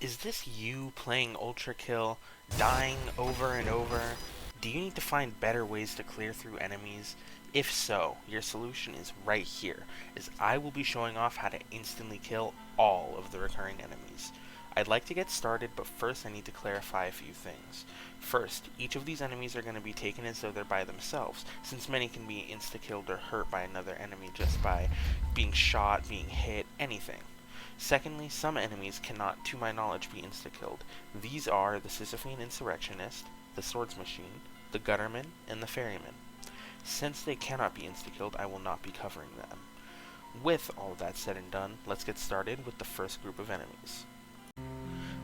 Is this you playing ULTRAKILL, dying over and over? Do you need to find better ways to clear through enemies? If so, your solution is right here, as I will be showing off how to instantly kill all of the recurring enemies. I'd like to get started, but first I need to clarify a few things. First, each of these enemies are going to be taken as though they're by themselves, since many can be insta-killed or hurt by another enemy just by being shot, being hit, anything. Secondly, some enemies cannot, to my knowledge, be insta-killed. These are the Sisyphean Insurrectionist, the Swords Machine, the Gutterman, and the Ferryman. Since they cannot be insta-killed, I will not be covering them. With all of that said and done, let's get started with the first group of enemies.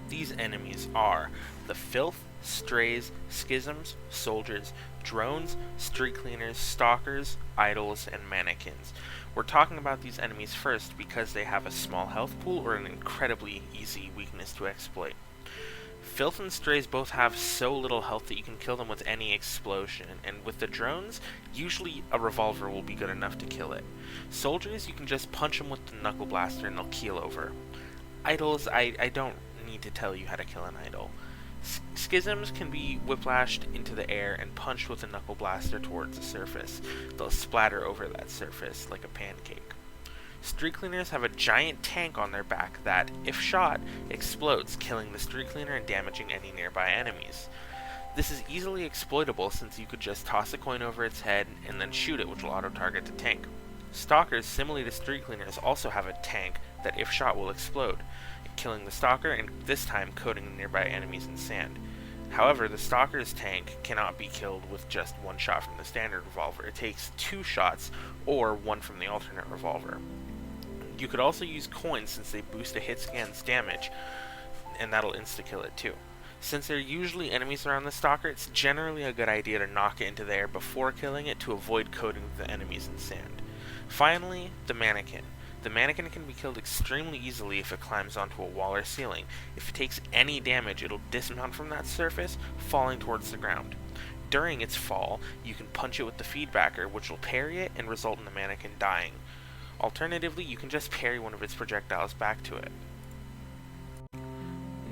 These enemies are the Filth, Strays, Schisms, Soldiers, Drones, Street Cleaners, Stalkers, Idols, and Mannequins. We're talking about these enemies first because they have a small health pool or an incredibly easy weakness to exploit. Filth and Strays both have so little health that you can kill them with any explosion, and with the drones, usually a revolver will be good enough to kill it. Soldiers, you can just punch them with the knuckle blaster and they'll keel over. Idols, I don't need to tell you how to kill an idol. Schisms can be whiplashed into the air and punched with a knuckle blaster towards the surface. They'll splatter over that surface like a pancake. Street Cleaners have a giant tank on their back that, if shot, explodes, killing the Street Cleaner and damaging any nearby enemies. This is easily exploitable since you could just toss a coin over its head and then shoot it, which will auto-target the tank. Stalkers, similarly to Street Cleaners, also have a tank that, if shot, will explode, killing the Stalker and this time coating the nearby enemies in sand. However, the Stalker's tank cannot be killed with just one shot from the standard revolver. It takes 2 shots or 1 from the alternate revolver. You could also use coins since they boost a hit scan's damage, and that'll insta-kill it too. Since there are usually enemies around the Stalker, it's generally a good idea to knock it into the air before killing it to avoid coating the enemies in sand. Finally, the Mannequin. The Mannequin can be killed extremely easily if it climbs onto a wall or ceiling. If it takes any damage, it'll dismount from that surface, falling towards the ground. During its fall, you can punch it with the feedbacker, which will parry it and result in the Mannequin dying. Alternatively, you can just parry one of its projectiles back to it.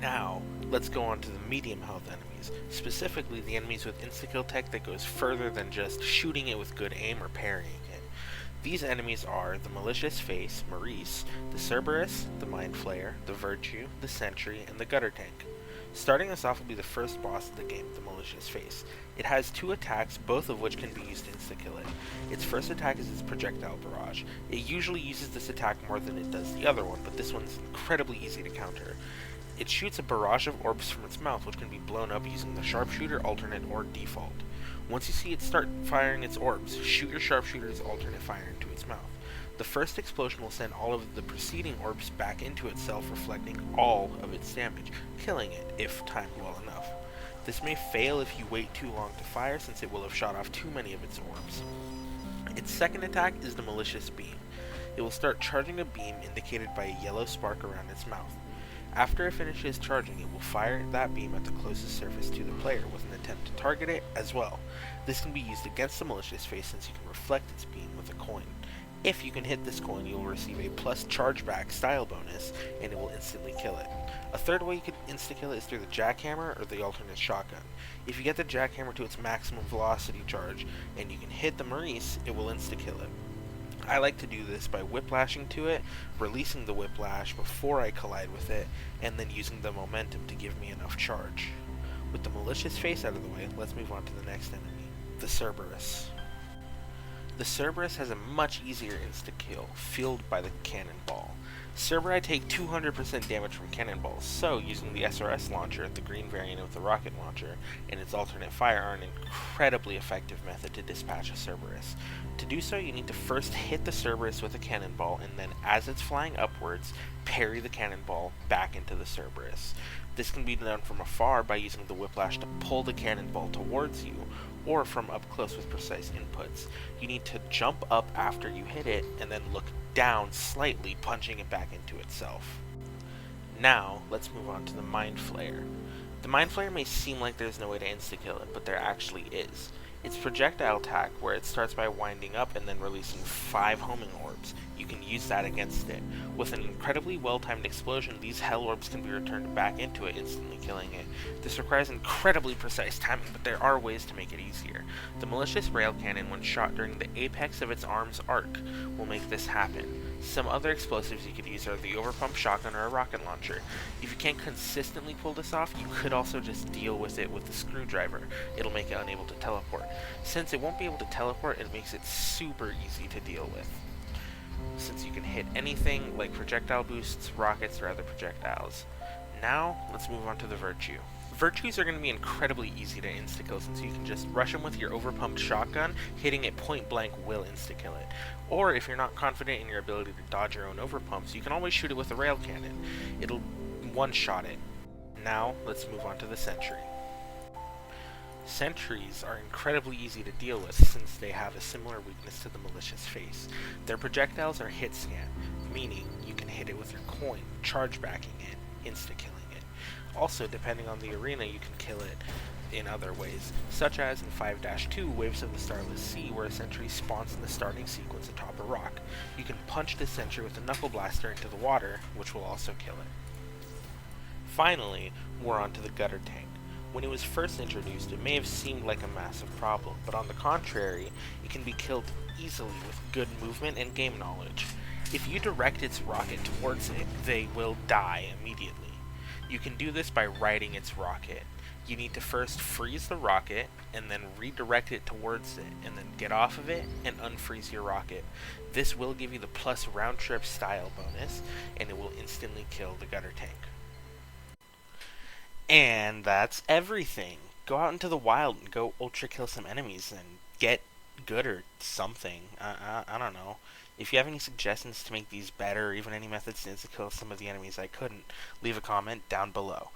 Now, let's go on to the medium health enemies, specifically the enemies with insta-kill tech that goes further than just shooting it with good aim or parrying it. These enemies are the Malicious Face, Maurice, the Cerberus, the Mind Flayer, the Virtue, the Sentry, and the Gutter Tank. Starting us off will be the first boss of the game, the Malicious Face. It has 2 attacks, both of which can be used to insta-kill it. Its first attack is its projectile barrage. It usually uses this attack more than it does the other one, but this one's incredibly easy to counter. It shoots a barrage of orbs from its mouth, which can be blown up using the sharpshooter, alternate, or default. Once you see it start firing its orbs, shoot your sharpshooter's alternate fire into its mouth. The first explosion will send all of the preceding orbs back into itself, reflecting all of its damage, killing it if timed well enough. This may fail if you wait too long to fire, since it will have shot off too many of its orbs. Its second attack is the Malicious Beam. It will start charging a beam indicated by a yellow spark around its mouth. After it finishes charging, it will fire that beam at the closest surface to the player with an attempt to target it as well. This can be used against the Malicious Face since you can reflect its beam with a coin. If you can hit this coin, you will receive a plus chargeback style bonus, and it will instantly kill it. A third way you could insta-kill it is through the jackhammer or the alternate shotgun. If you get the jackhammer to its maximum velocity charge, and you can hit the Maurice, it will insta-kill it. I like to do this by whiplashing to it, releasing the whiplash before I collide with it, and then using the momentum to give me enough charge. With the Malicious Face out of the way, let's move on to the next enemy, the Cerberus. The Cerberus has a much easier insta-kill, fueled by the cannonball. Cerberi take 200% damage from cannonballs, so using the SRS launcher, the green variant of the rocket launcher, and its alternate fire are an incredibly effective method to dispatch a Cerberus. To do so, you need to first hit the Cerberus with a cannonball, and then as it's flying upwards, parry the cannonball back into the Cerberus. This can be done from afar by using the whiplash to pull the cannonball towards you, or from up close with precise inputs. You need to jump up after you hit it, and then look down slightly, punching it back into itself. Now, let's move on to the Mind Flayer. The Mind Flayer may seem like there's no way to insta-kill it, but there actually is. It's projectile attack, where it starts by winding up and then releasing 5 homing orbs. You can use that against it. With an incredibly well-timed explosion, these hell orbs can be returned back into it, instantly killing it. This requires incredibly precise timing, but there are ways to make it easier. The malicious rail cannon, when shot during the apex of its arm's arc, will make this happen. Some other explosives you could use are the overpump shotgun or a rocket launcher. If you can't consistently pull this off, you could also just deal with it with the screwdriver. It'll make it unable to teleport. Since it won't be able to teleport, it makes it super easy to deal with. Since you can hit anything like projectile boosts, rockets, or other projectiles. Now, let's move on to the virtue. Virtues are going to be incredibly easy to insta-kill, since you can just rush them with your overpumped shotgun. Hitting it point blank will insta-kill it. Or if you're not confident in your ability to dodge your own overpumps, you can always shoot it with a rail cannon. It'll one-shot it. Now, let's move on to the sentry. Sentries are incredibly easy to deal with, since they have a similar weakness to the malicious face. Their projectiles are hit scan, meaning you can hit it with your coin, charge backing it, insta-killing it. Also, depending on the arena, you can kill it in other ways, such as in 5-2 Waves of the Starless Sea, where a sentry spawns in the starting sequence atop a rock. You can punch the sentry with a knuckle blaster into the water, which will also kill it. Finally, we're on to the gutter tank. When it was first introduced, it may have seemed like a massive problem, but on the contrary, it can be killed easily with good movement and game knowledge. If you direct its rocket towards it, they will die immediately. You can do this by riding its rocket. You need to first freeze the rocket, and then redirect it towards it, and then get off of it and unfreeze your rocket. This will give you the plus round trip style bonus, and it will instantly kill the gutter tank. And that's everything. Go out into the wild and go ultra kill some enemies and get good or something. I don't know. If you have any suggestions to make these better, or even any methods to insta kill some of the enemies I couldn't, leave a comment down below.